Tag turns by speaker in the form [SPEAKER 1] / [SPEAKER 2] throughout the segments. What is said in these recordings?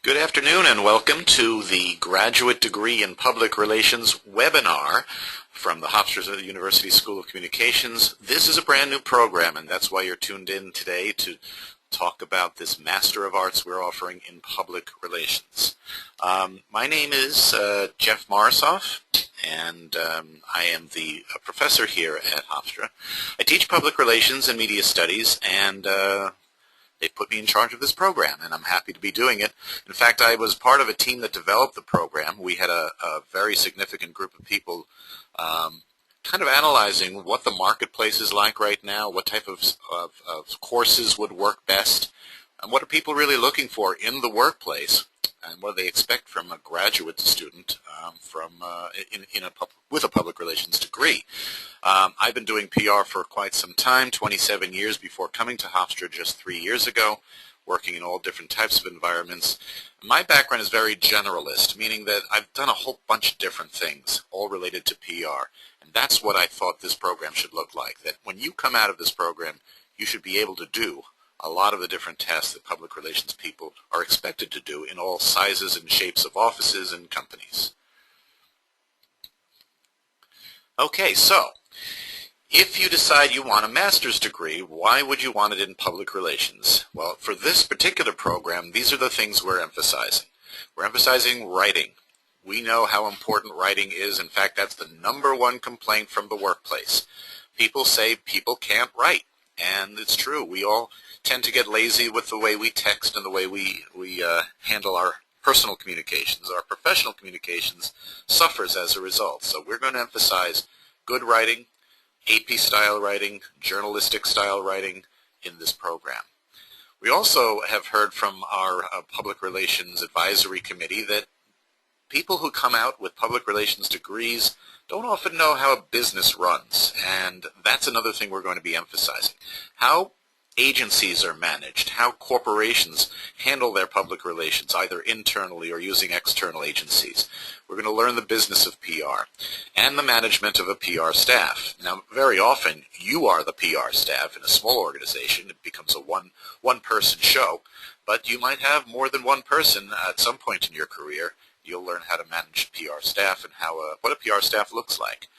[SPEAKER 1] Good afternoon and welcome to the Graduate Degree in Public Relations webinar from the Hofstra University School of Communications. This is a brand new program, and that's why you're tuned in today to talk about this Master of Arts we're offering in Public Relations. My name is Jeff Morosoff, and I am the professor here at Hofstra. I teach Public Relations and Media Studies, and they put me in charge of this program, and I'm happy to be doing it. In fact, I was part of a team that developed the program. We had a very significant group of people kind of analyzing what the marketplace is like right now, what type of courses would work best, and what are people really looking for in the workplace, and what do they expect from a graduate student with a public relations degree. I've been doing PR for quite some time, 27 years before coming to Hofstra just 3 years ago, working in all different types of environments. My background is very generalist, meaning that I've done a whole bunch of different things, all related to PR. And that's what I thought this program should look like, that when you come out of this program, you should be able to do a lot of the different tasks that public relations people are expected to do in all sizes and shapes of offices and companies. Okay, so if you decide you want a master's degree, why would you want it in public relations? Well, for this particular program, these are the things we're emphasizing. We're emphasizing writing. We know how important writing is. In fact, that's the #1 complaint from the workplace. People say people can't write, and it's true. We all tend to get lazy with the way we text and the way we handle our personal communications. Our professional communications suffers as a result. So we're going to emphasize good writing, AP-style writing, journalistic-style writing in this program. We also have heard from our Public Relations Advisory Committee that people who come out with public relations degrees don't often know how a business runs, and that's another thing we're going to be emphasizing. How agencies are managed, how corporations handle their public relations, either internally or using external agencies. We're going to learn the business of PR and the management of a PR staff. Now, very often, you are the PR staff in a small organization. It becomes a one-person show, but you might have more than one person at some point in your career. You'll learn how to manage PR staff and what a PR staff looks like.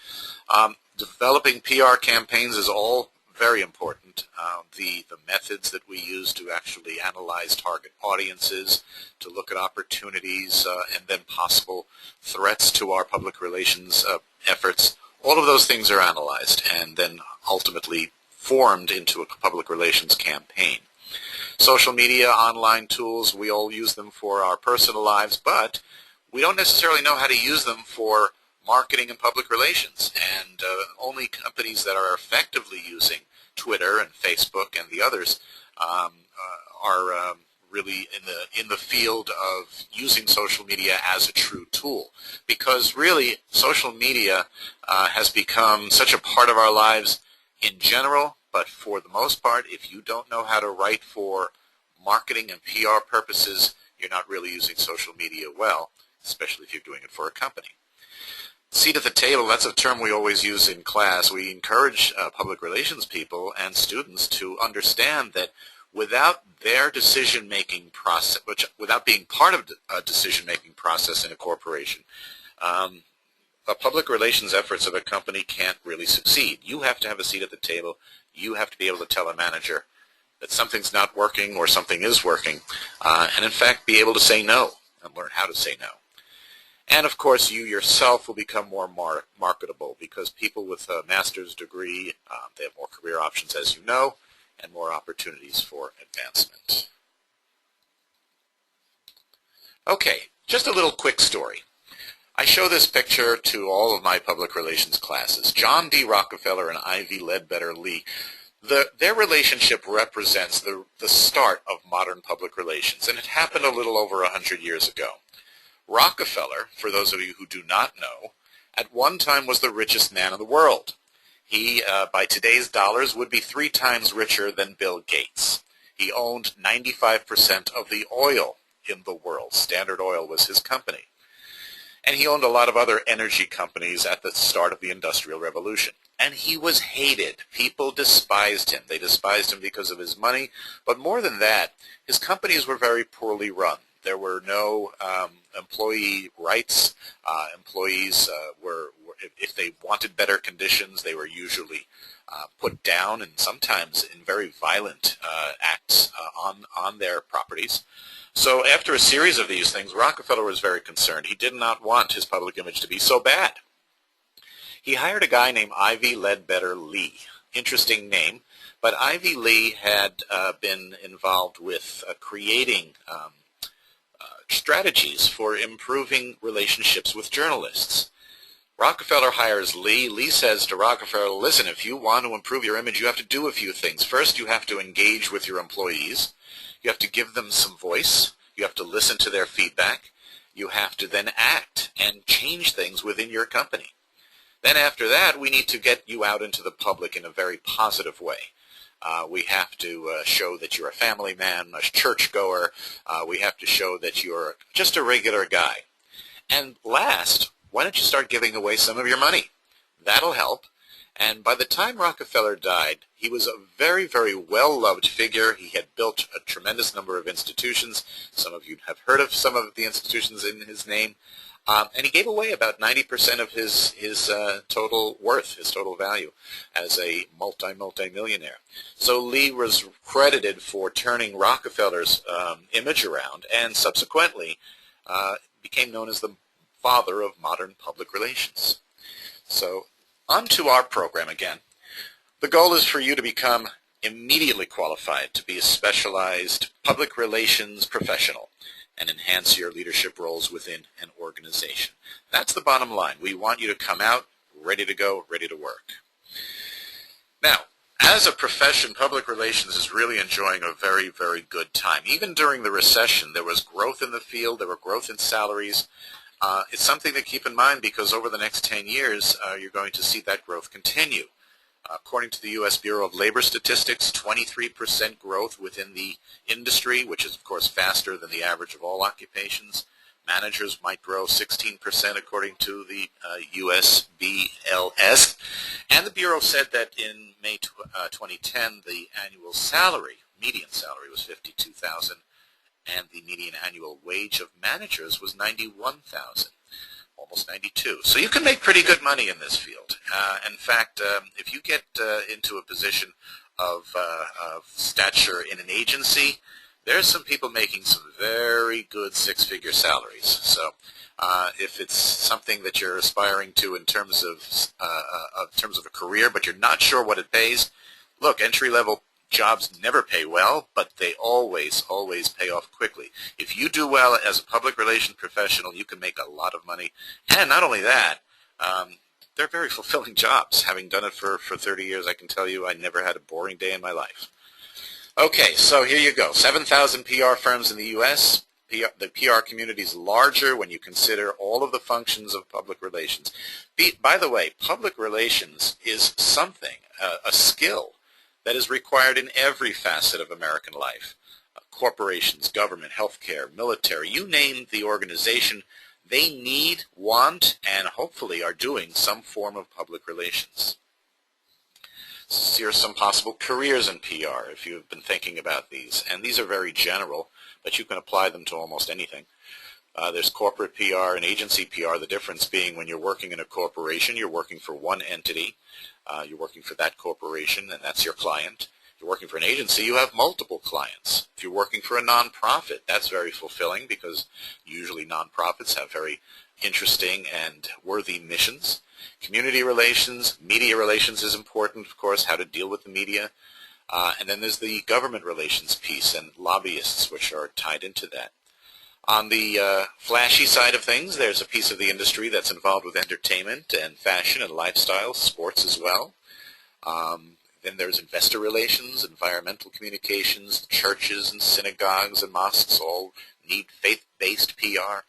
[SPEAKER 1] Developing PR campaigns is all very important. The methods that we use to actually analyze target audiences, to look at opportunities and then possible threats to our public relations efforts, all of those things are analyzed and then ultimately formed into a public relations campaign. Social media, online tools, we all use them for our personal lives, but we don't necessarily know how to use them for marketing and public relations, and only companies that are effectively using Twitter and Facebook and the others are really in the field of using social media as a true tool, because really social media has become such a part of our lives in general, but for the most part, if you don't know how to write for marketing and PR purposes, you're not really using social media well, especially if you're doing it for a company. Seat at the table, that's a term we always use in class. We encourage public relations people and students to understand that without their decision-making process, without being part of a decision-making process in a corporation, the public relations efforts of a company can't really succeed. You have to have a seat at the table. You have to be able to tell a manager that something's not working or something is working, and in fact be able to say no and learn how to say no. And of course, you yourself will become more marketable, because people with a master's degree, they have more career options, as you know, and more opportunities for advancement. Okay, just a little quick story. I show this picture to all of my public relations classes. John D. Rockefeller and Ivy Ledbetter Lee. Their relationship represents the start of modern public relations, and it happened a little over 100 years ago. Rockefeller, for those of you who do not know, at one time was the richest man in the world. He, by today's dollars, would be 3 times richer than Bill Gates. He owned 95% of the oil in the world. Standard Oil was his company. And he owned a lot of other energy companies at the start of the Industrial Revolution. And he was hated. People despised him. They despised him because of his money. But more than that, his companies were very poorly run. There were no employee rights. Employees if they wanted better conditions, they were usually put down, and sometimes in very violent acts on their properties. So after a series of these things, Rockefeller was very concerned. He did not want his public image to be so bad. He hired a guy named Ivy Ledbetter Lee. Interesting name, but Ivy Lee had been involved with creating strategies for improving relationships with journalists. Rockefeller hires Lee. Lee says to Rockefeller, listen, if you want to improve your image, you have to do a few things. First, you have to engage with your employees. You have to give them some voice. You have to listen to their feedback. You have to then act and change things within your company. Then after that, we need to get you out into the public in a very positive way. We have to show that you're a family man, a churchgoer. We have to show that you're just a regular guy. And last, why don't you start giving away some of your money? That'll help. And by the time Rockefeller died, he was a very, very well-loved figure. He had built a tremendous number of institutions. Some of you have heard of some of the institutions in his name. And he gave away about 90% of his total worth, his total value, as a multi-millionaire. So Lee was credited for turning Rockefeller's image around, and subsequently became known as the father of modern public relations. So on to our program again. The goal is for you to become immediately qualified to be a specialized public relations professional and enhance your leadership roles within an organization. That's the bottom line. We want you to come out ready to go, ready to work. Now, as a profession, public relations is really enjoying a very, very good time. Even during the recession, there was growth in the field, there were growth in salaries. It's something to keep in mind because over the next 10 years, you're going to see that growth continue. According to the U.S. Bureau of Labor Statistics, 23% growth within the industry, which is, of course, faster than the average of all occupations. Managers might grow 16% according to the USBLS. And the Bureau said that in May 2010, the annual salary, median salary, was $52,000, and the median annual wage of managers was $91,000. Almost 92. So you can make pretty good money in this field. In fact, if you get into a position of stature in an agency, there's some people making some very good six-figure salaries. So if it's something that you're aspiring to in terms of a career, but you're not sure what it pays, look, entry-level jobs never pay well, but they always pay off quickly. If you do well as a public relations professional, you can make a lot of money. And not only that, they're very fulfilling jobs. Having done it for 30 years, I can tell you I never had a boring day in my life. Okay, so here you go. 7,000 PR firms in the U.S. The PR community is larger when you consider all of the functions of public relations. By the way, public relations is something, a skill, that is required in every facet of American life. Corporations, government, healthcare, military, you name the organization, they need, want, and hopefully are doing some form of public relations. Here are some possible careers in PR if you've been thinking about these. And these are very general, but you can apply them to almost anything. There's corporate PR and agency PR, the difference being when you're working in a corporation, you're working for one entity. You're working for that corporation, and that's your client. If you're working for an agency, you have multiple clients. If you're working for a nonprofit, that's very fulfilling because usually nonprofits have very interesting and worthy missions. Community relations, media relations is important, of course, how to deal with the media. And then there's the government relations piece and lobbyists, which are tied into that. On the flashy side of things, there's a piece of the industry that's involved with entertainment and fashion and lifestyle, sports as well. Then there's investor relations, environmental communications, churches and synagogues and mosques all need faith-based PR.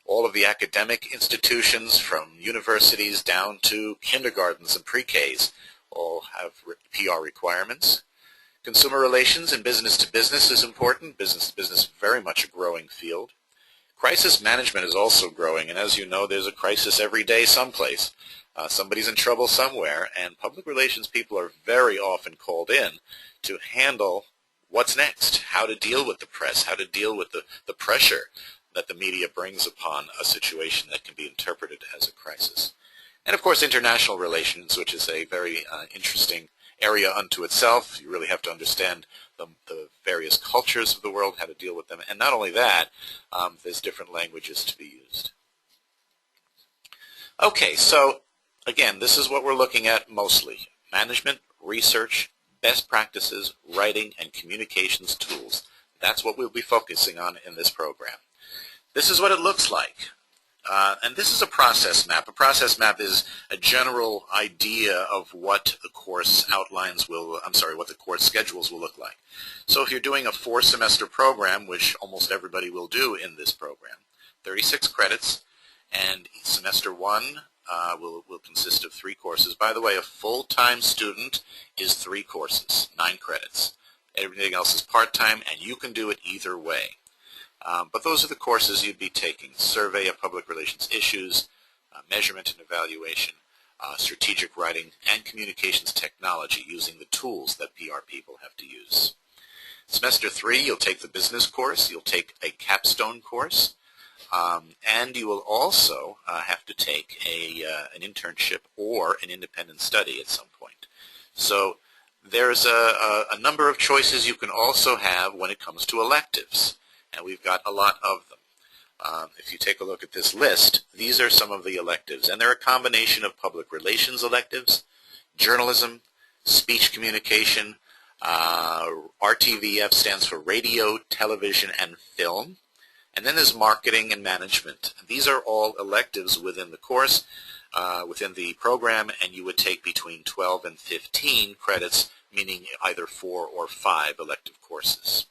[SPEAKER 1] All of the academic institutions from universities down to kindergartens and pre-Ks all have PR requirements. Consumer relations and business-to-business is important. Business-to-business, very much a growing field. Crisis management is also growing, and as you know, there's a crisis every day someplace. Somebody's in trouble somewhere, and public relations people are very often called in to handle what's next, how to deal with the press, how to deal with the pressure that the media brings upon a situation that can be interpreted as a crisis. And of course international relations, which is a very interesting area unto itself. You really have to understand the various cultures of the world, how to deal with them. And not only that, there's different languages to be used. Okay, so again, this is what we're looking at mostly. Management, research, best practices, writing, and communications tools. That's what we'll be focusing on in this program. This is what it looks like. And this is a process map. A process map is a general idea of what the course outlines will, what the course schedules will look like. So if you're doing a 4-semester program, which almost everybody will do in this program, 36 credits, and semester 1 will consist of 3 courses. By the way, a full-time student is 3 courses, 9 credits. Everything else is part-time, and you can do it either way. But those are the courses you'd be taking: survey of public relations issues, measurement and evaluation, strategic writing, and communications technology using the tools that PR people have to use. Semester 3, you'll take the business course, you'll take a capstone course, and you will also have to take an internship or an independent study at some point. So there's a number of choices you can also have when it comes to electives. And we've got a lot of them. If you take a look at this list, these are some of the electives. And they're a combination of public relations electives, journalism, speech communication, RTVF stands for radio, television, and film. And then there's marketing and management. These are all electives within the course, within the program, and you would take between 12 and 15 credits, meaning either 4 or 5 elective courses.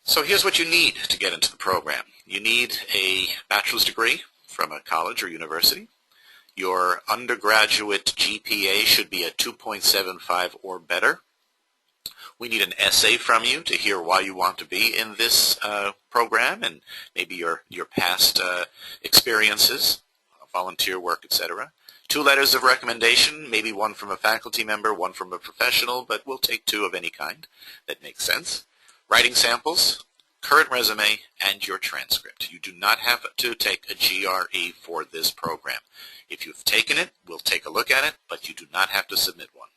[SPEAKER 1] So here's what you need to get into the program. You need a bachelor's degree from a college or university. Your undergraduate GPA should be a 2.75 or better. We need an essay from you to hear why you want to be in this program and maybe your past experiences, volunteer work, etc. 2 letters of recommendation, maybe 1 from a faculty member, 1 from a professional, but we'll take 2 of any kind that makes sense. Writing samples, current resume, and your transcript. You do not have to take a GRE for this program. If you've taken it, we'll take a look at it, but you do not have to submit one.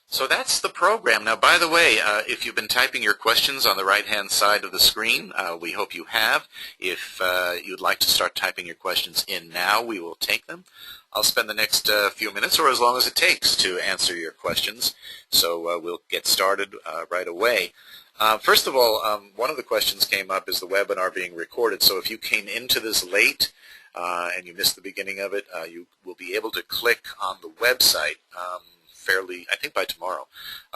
[SPEAKER 1] So that's the program. Now, by the way, if you've been typing your questions on the right-hand side of the screen, we hope you have. If you'd like to start typing your questions in now, we will take them. I'll spend the next few minutes, or as long as it takes, to answer your questions. So we'll get started right away. First of all, one of the questions came up: is the webinar being recorded? So if you came into this late and you missed the beginning of it, you will be able to click on the website fairly, I think by tomorrow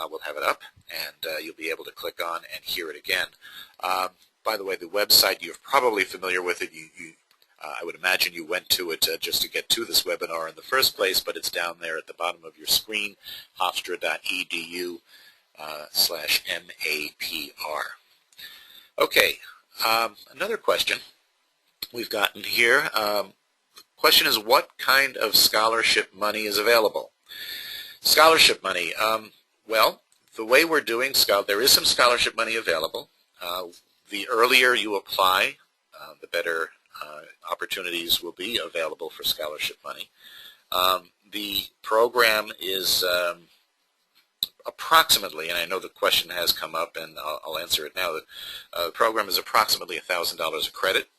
[SPEAKER 1] we'll have it up, and you'll be able to click on and hear it again. By the way, the website, you're probably familiar with it. I would imagine you went to it just to get to this webinar in the first place, but it's down there at the bottom of your screen, hofstra.edu/MAPR. Okay, another question we've gotten here. Question is, what kind of scholarship money is available? Scholarship money, well, the way we're doing, there is some scholarship money available. The earlier you apply, the better opportunities will be available for scholarship money. The program is approximately, and I know the question has come up and I'll answer it now, the program is approximately $1,000 a credit,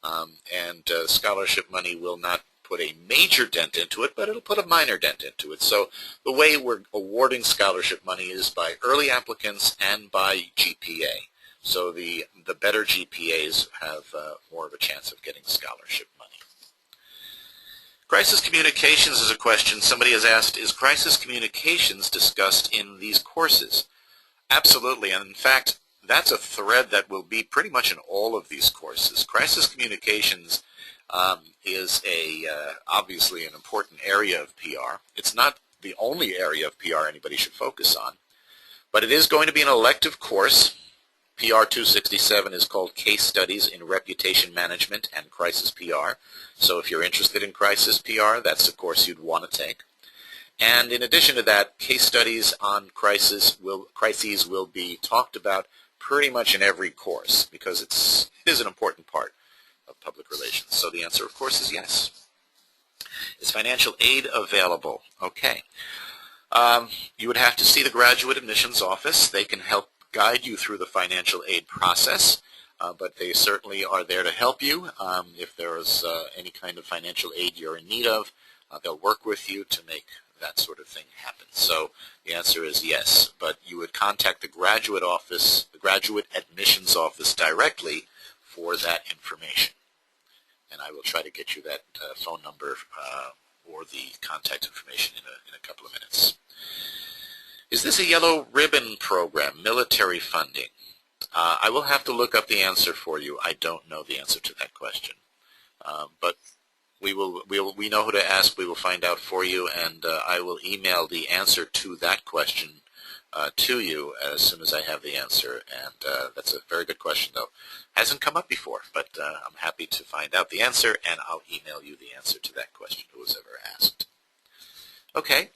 [SPEAKER 1] and scholarship money will not put a major dent into it, but it'll put a minor dent into it. So the way we're awarding scholarship money is by early applicants and by GPA. So the better GPAs have more of a chance of getting scholarship money. Crisis communications is a question. Somebody has asked, is crisis communications discussed in these courses? Absolutely, and in fact, that's a thread that will be pretty much in all of these courses. Crisis communications is obviously an important area of PR. It's not the only area of PR anybody should focus on, but it is going to be an elective course. PR 267 is called Case Studies in Reputation Management and Crisis PR. So if you're interested in crisis PR, that's the course you'd want to take. And in addition to that, case studies on crises will be talked about pretty much in every course because it is an important part of public relations. So the answer, of course, is yes. Is financial aid available? Okay. You would have to see the graduate admissions office. They can help guide you through the financial aid process, but they certainly are there to help you. If there is any kind of financial aid you're in need of, they'll work with you to make that sort of thing happen. So the answer is yes, but you would contact the graduate office, the graduate admissions office directly for that information. And I will try to get you that phone number or the contact information in a couple of minutes. Is this a yellow ribbon program, military funding? I will have to look up the answer for you. I don't know the answer to that question. But we know who to ask. We will find out for you, and I will email the answer to that question to you as soon as I have the answer. And that's a very good question, though. Hasn't come up before, but I'm happy to find out the answer, and I'll email you the answer to that question, who was ever asked. Okay.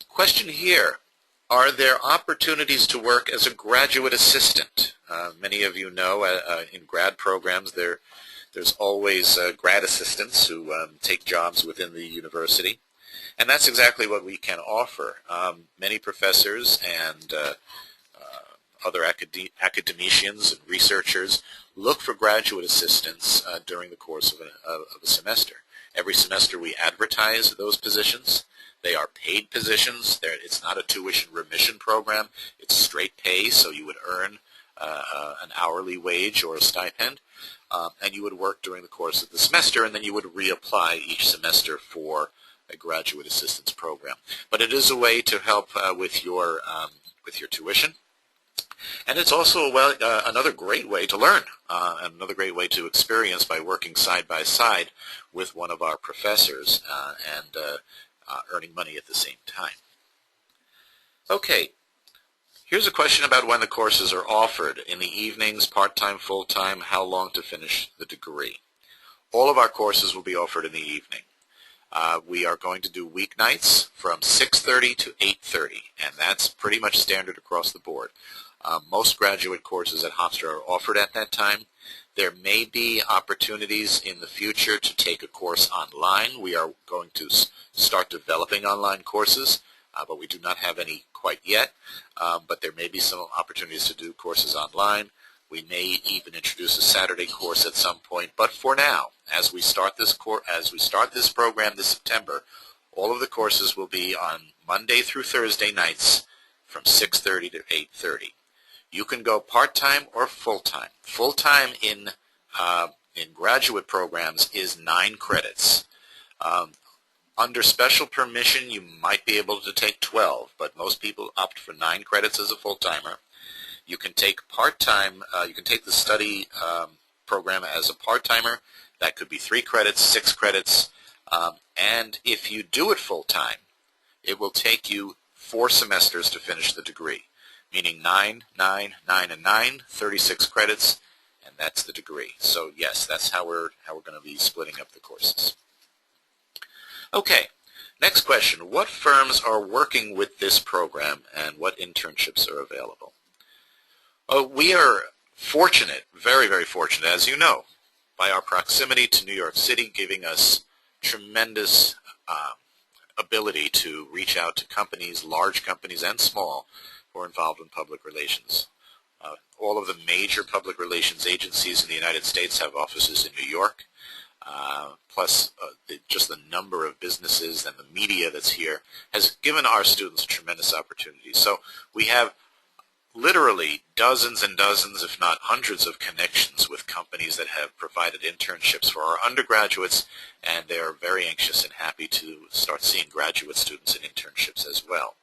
[SPEAKER 1] Question here. Are there opportunities to work as a graduate assistant? Many of you know in grad programs there's always grad assistants who take jobs within the university. And that's exactly what we can offer. Many professors and other academicians and researchers look for graduate assistants during the course of a semester. Every semester we advertise those positions. They are paid positions. It's not a tuition remission program. It's straight pay, so you would earn an hourly wage or a stipend, and you would work during the course of the semester, and then you would reapply each semester for a graduate assistance program. But it is a way to help with your tuition, and it's also another great way to learn, another great way to experience by working side by side with one of our professors and earning money at the same time. Okay, here's a question about when the courses are offered. In the evenings, part-time, full-time, how long to finish the degree? All of our courses will be offered in the evening. We are going to do weeknights from 6:30 to 8:30, and that's pretty much standard across the board. Most graduate courses at Hofstra are offered at that time. There may be opportunities in the future to take a course online. We are going to start developing online courses, but we do not have any quite yet. But there may be some opportunities to do courses online. We may even introduce a Saturday course at some point. But for now, as we start this program this September, all of the courses will be on Monday through Thursday nights from 6:30 to 8:30. You can go part-time or full-time. Full-time in graduate programs is 9 credits. Under special permission, you might be able to take 12, but most people opt for 9 credits as a full-timer. You can take part-time, you can take the study program as a part-timer. That could be 3 credits, 6 credits, and if you do it full-time, it will take you 4 semesters to finish the degree, meaning 9, 9, 9, and 9, 36 credits, and that's the degree. So yes, that's how we're going to be splitting up the courses. Okay, next question. What firms are working with this program and what internships are available? We are fortunate, very, very fortunate, as you know, by our proximity to New York City, giving us tremendous ability to reach out to companies, large companies and small, who are involved in public relations. All of the major public relations agencies in the United States have offices in New York. Plus just the number of businesses and the media that's here has given our students a tremendous opportunity. So we have literally dozens and dozens, if not hundreds, of connections with companies that have provided internships for our undergraduates, and they are very anxious and happy to start seeing graduate students in internships as well.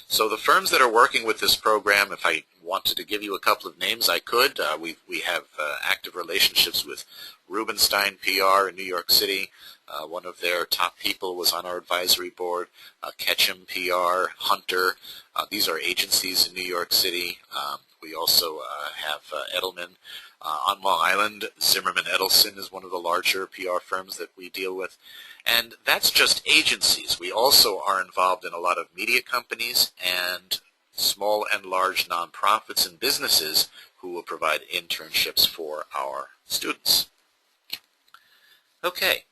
[SPEAKER 1] So the firms that are working with this program, if I wanted to give you a couple of names, I could. We have active relationships with Rubenstein PR in New York City, One of their top people was on our advisory board, Ketchum PR, Hunter. These are agencies in New York City. We also have Edelman on Long Island. Zimmerman Edelson is one of the larger PR firms that we deal with. And that's just agencies. We also are involved in a lot of media companies and small and large nonprofits and businesses who will provide internships for our students. Okay,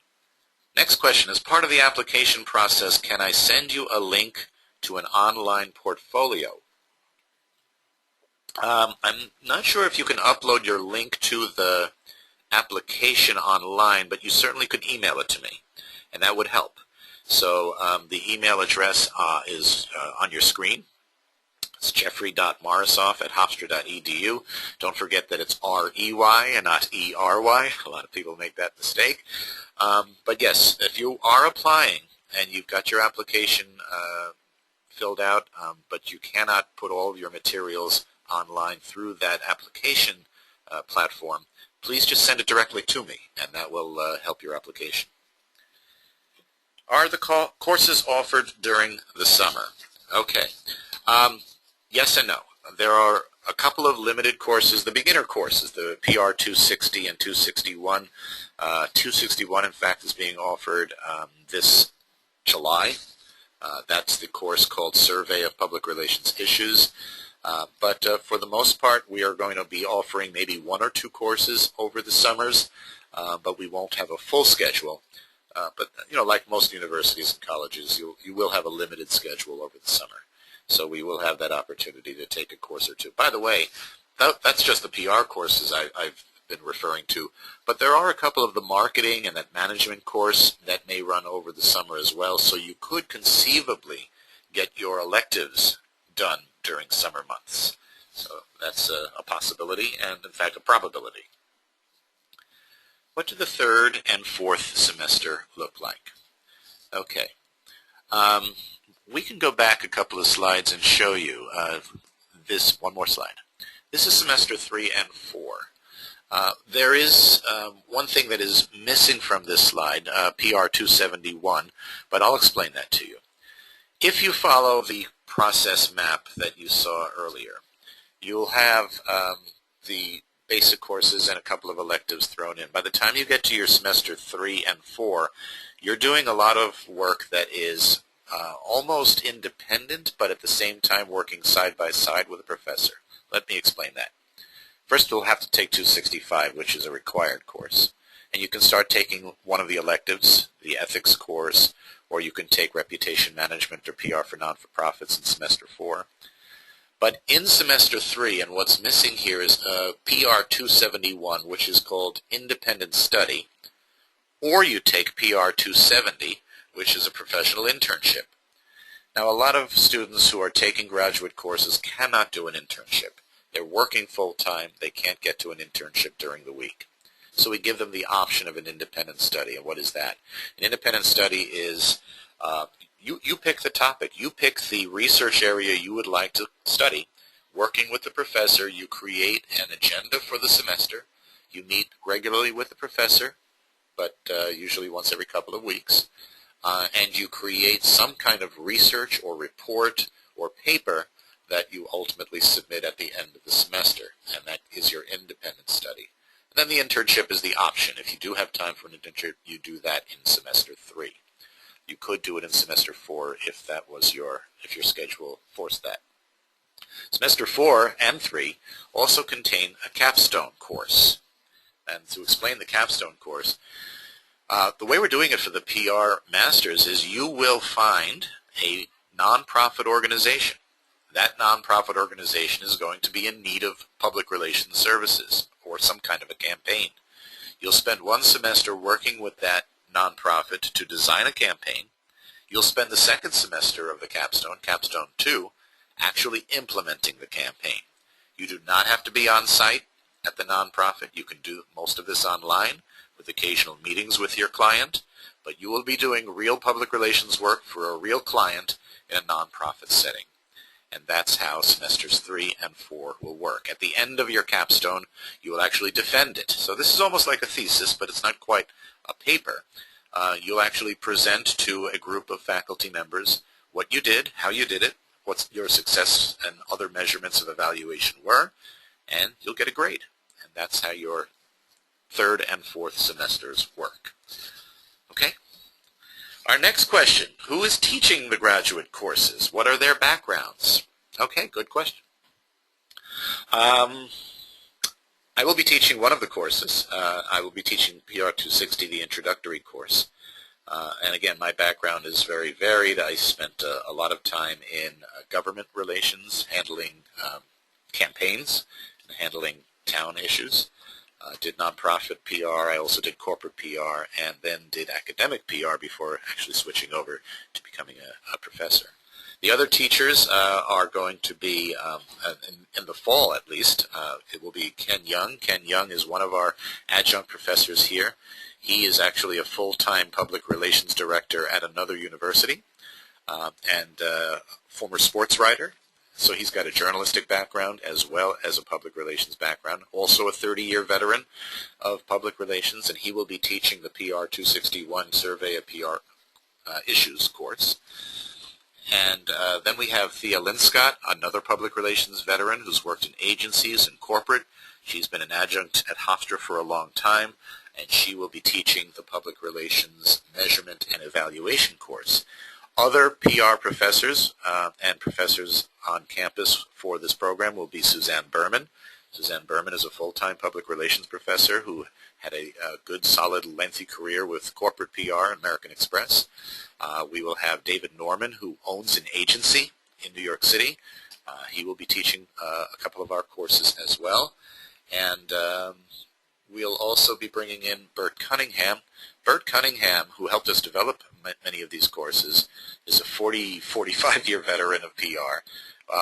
[SPEAKER 1] next question. As part of the application process, can I send you a link to an online portfolio? I'm not sure if you can upload your link to the application online, but you certainly could email it to me, and that would help. So the email address is on your screen. It's jeffrey.morosoff@hofstra.edu. Don't forget that it's R-E-Y and not E-R-Y. A lot of people make that mistake. But yes, if you are applying and you've got your application filled out, but you cannot put all of your materials online through that application platform, please just send it directly to me, and that will help your application. Are the courses offered during the summer? Okay. Yes and no. There are a couple of limited courses, the beginner courses, the PR 260 and 261. 261, in fact, is being offered this July. That's the course called Survey of Public Relations Issues. But for the most part, we are going to be offering maybe 1 or 2 courses over the summers, but we won't have a full schedule. But, you know, like most universities and colleges, you will have a limited schedule over the summer. So we will have that opportunity to take a course or 2. By the way, that's just the PR courses I've been referring to. But there are a couple of the marketing and that management course that may run over the summer as well. So you could conceivably get your electives done during summer months. So that's a possibility and, in fact, a probability. What do the 3rd and 4th semester look like? Okay. We can go back a couple of slides and show you this. One more slide. This is semester 3 and 4. There is one thing that is missing from this slide, PR 271, but I'll explain that to you. If you follow the process map that you saw earlier, you'll have the basic courses and a couple of electives thrown in. By the time you get to your semester 3 and 4, you're doing a lot of work that is almost independent, but at the same time working side by side with a professor. Let me explain that. First, you'll have to take 265, which is a required course. And you can start taking one of the electives, the ethics course, or you can take reputation management or PR for non-for-profits in semester 4. But in semester 3, and what's missing here is PR 271, which is called independent study, or you take PR 270, which is a professional internship. Now, a lot of students who are taking graduate courses cannot do an internship. They're working full-time. They can't get to an internship during the week. So we give them the option of an independent study. And what is that? An independent study is you pick the topic. You pick the research area you would like to study. Working with the professor, you create an agenda for the semester. You meet regularly with the professor, but usually once every couple of weeks. And you create some kind of research or report or paper that you ultimately submit at the end of the semester, and that is your independent study. And then the internship is the option. If you do have time for an internship, you do that in semester 3. You could do it in semester 4 if that was if your schedule forced that. Semester 4 and 3 also contain a capstone course. And to explain the capstone course, the way we're doing it for the PR Masters is you will find a nonprofit organization. That nonprofit organization is going to be in need of public relations services or some kind of a campaign. You'll spend 1 semester working with that nonprofit to design a campaign. You'll spend the 2nd semester of the capstone, capstone 2, actually implementing the campaign. You do not have to be on site at the nonprofit. You can do most of this online with occasional meetings with your client, but you will be doing real public relations work for a real client in a nonprofit setting. And that's how semesters 3 and 4 will work. At the end of your capstone, you will actually defend it. So this is almost like a thesis, but it's not quite a paper. you'll actually present to a group of faculty members what you did, how you did it, what your success and other measurements of evaluation were, and you'll get a grade. And that's how your third and fourth semesters work. Okay? Our next question, who is teaching the graduate courses? What are their backgrounds? Okay, good question. I will be teaching one of the courses. I will be teaching PR 260, the introductory course. And again, my background is very varied. I spent a lot of time in government relations, handling campaigns, and handling town issues. Did nonprofit PR. I also did corporate PR, and then did academic PR before actually switching over to becoming a professor. The other teachers are going to be, in the fall at least, it will be Ken Young. Ken Young is one of our adjunct professors here. He is actually a full-time public relations director at another university and former sports writer. So he's got a journalistic background as well as a public relations background. Also a 30-year veteran of public relations, and he will be teaching the PR 261 Survey of PR Issues course. And then we have Thea Linscott, another public relations veteran who's worked in agencies and corporate. She's been an adjunct at Hofstra for a long time, and she will be teaching the public relations measurement and evaluation course. Other PR professors and professors on campus for this program will be Suzanne Berman. Suzanne Berman is a full-time public relations professor who had a good, solid, lengthy career with corporate PR and American Express. We will have David Norman, who owns an agency in New York City. He will be teaching a couple of our courses as well. And we'll also be bringing in Bert Cunningham. Bert Cunningham, who helped us develop many of these courses, is a 45-year veteran of PR.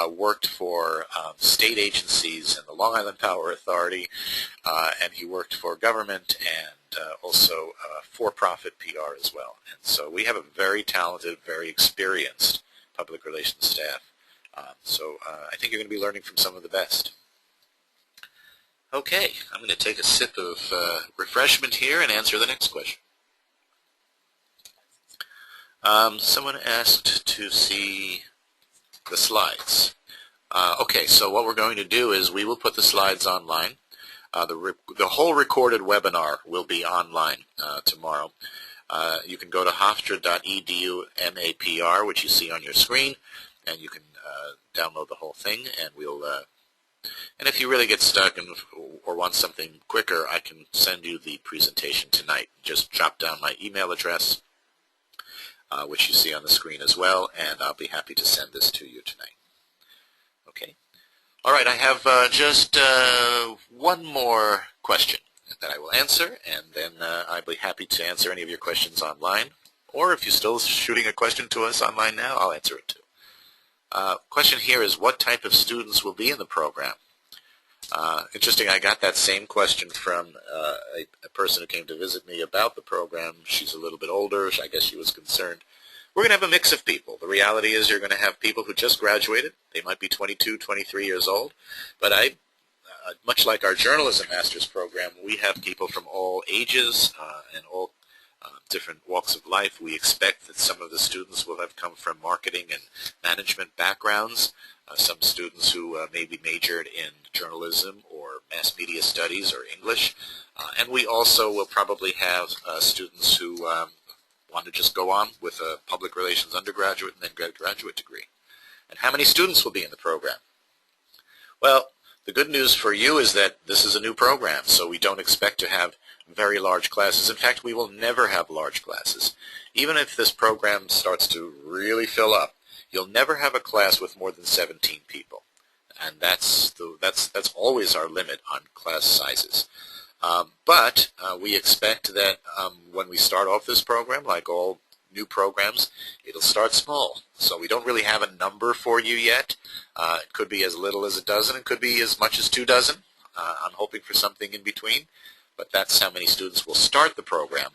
[SPEAKER 1] Worked for state agencies and the Long Island Power Authority, and he worked for government and also for-profit PR as well. And so we have a very talented, very experienced public relations staff. So I think you're going to be learning from some of the best. Okay, I'm going to take a sip of refreshment here and answer the next question. Someone asked to see the slides. Okay, so what we're going to do is we will put the slides online. The whole recorded webinar will be online tomorrow. You can go to hofstra.edu MAPR, which you see on your screen, and you can download the whole thing, and we'll and if you really get stuck or want something quicker, I can send you the presentation tonight. Just drop down my email address, which you see on the screen as well, and I'll be happy to send this to you tonight. Okay. All right, I have just one more question that I will answer, and then I'll be happy to answer any of your questions online. Or if you're still shooting a question to us online now, I'll answer it too. Question here is, what type of students will be in the program? Interesting, I got that same question from a person who came to visit me about the program. She's a little bit older. I guess she was concerned. We're going to have a mix of people. The reality is you're going to have people who just graduated. They might be 22, 23 years old. But much like our journalism master's program, we have people from all ages and all different walks of life. We expect that some of the students will have come from marketing and management backgrounds. Some students who maybe majored in journalism or mass media studies or English. And we also will probably have students who want to just go on with a public relations undergraduate and then get a graduate degree. And how many students will be in the program? Well, the good news for you is that this is a new program, so we don't expect to have very large classes. In fact, we will never have large classes. Even if this program starts to really fill up, you'll never have a class with more than 17 people. And that's always our limit on class sizes. But we expect that when we start off this program, like all new programs, it'll start small. So we don't really have a number for you yet. It could be as little as a dozen. It could be as much as 2 dozen. I'm hoping for something in between. But that's how many students will start the program.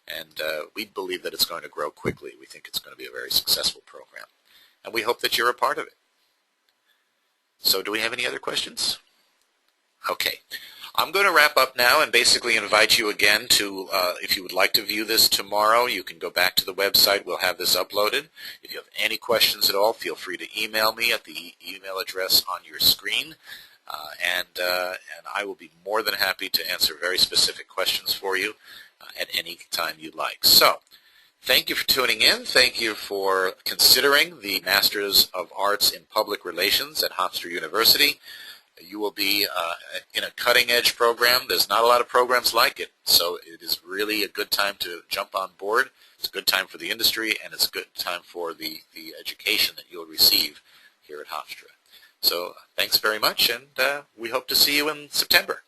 [SPEAKER 1] And we believe that it's going to grow quickly. We think it's going to be a very successful program. And we hope that you're a part of it. So do we have any other questions? Okay. I'm going to wrap up now and basically invite you again to, if you would like to view this tomorrow, you can go back to the website. We'll have this uploaded. If you have any questions at all, feel free to email me at the email address on your screen, and I will be more than happy to answer very specific questions for you at any time you'd like. So, thank you for tuning in. Thank you for considering the Masters of Arts in Public Relations at Hofstra University. You will be in a cutting-edge program. There's not a lot of programs like it, so it is really a good time to jump on board. It's a good time for the industry, and it's a good time for the education that you'll receive here at Hofstra. So thanks very much, and we hope to see you in September.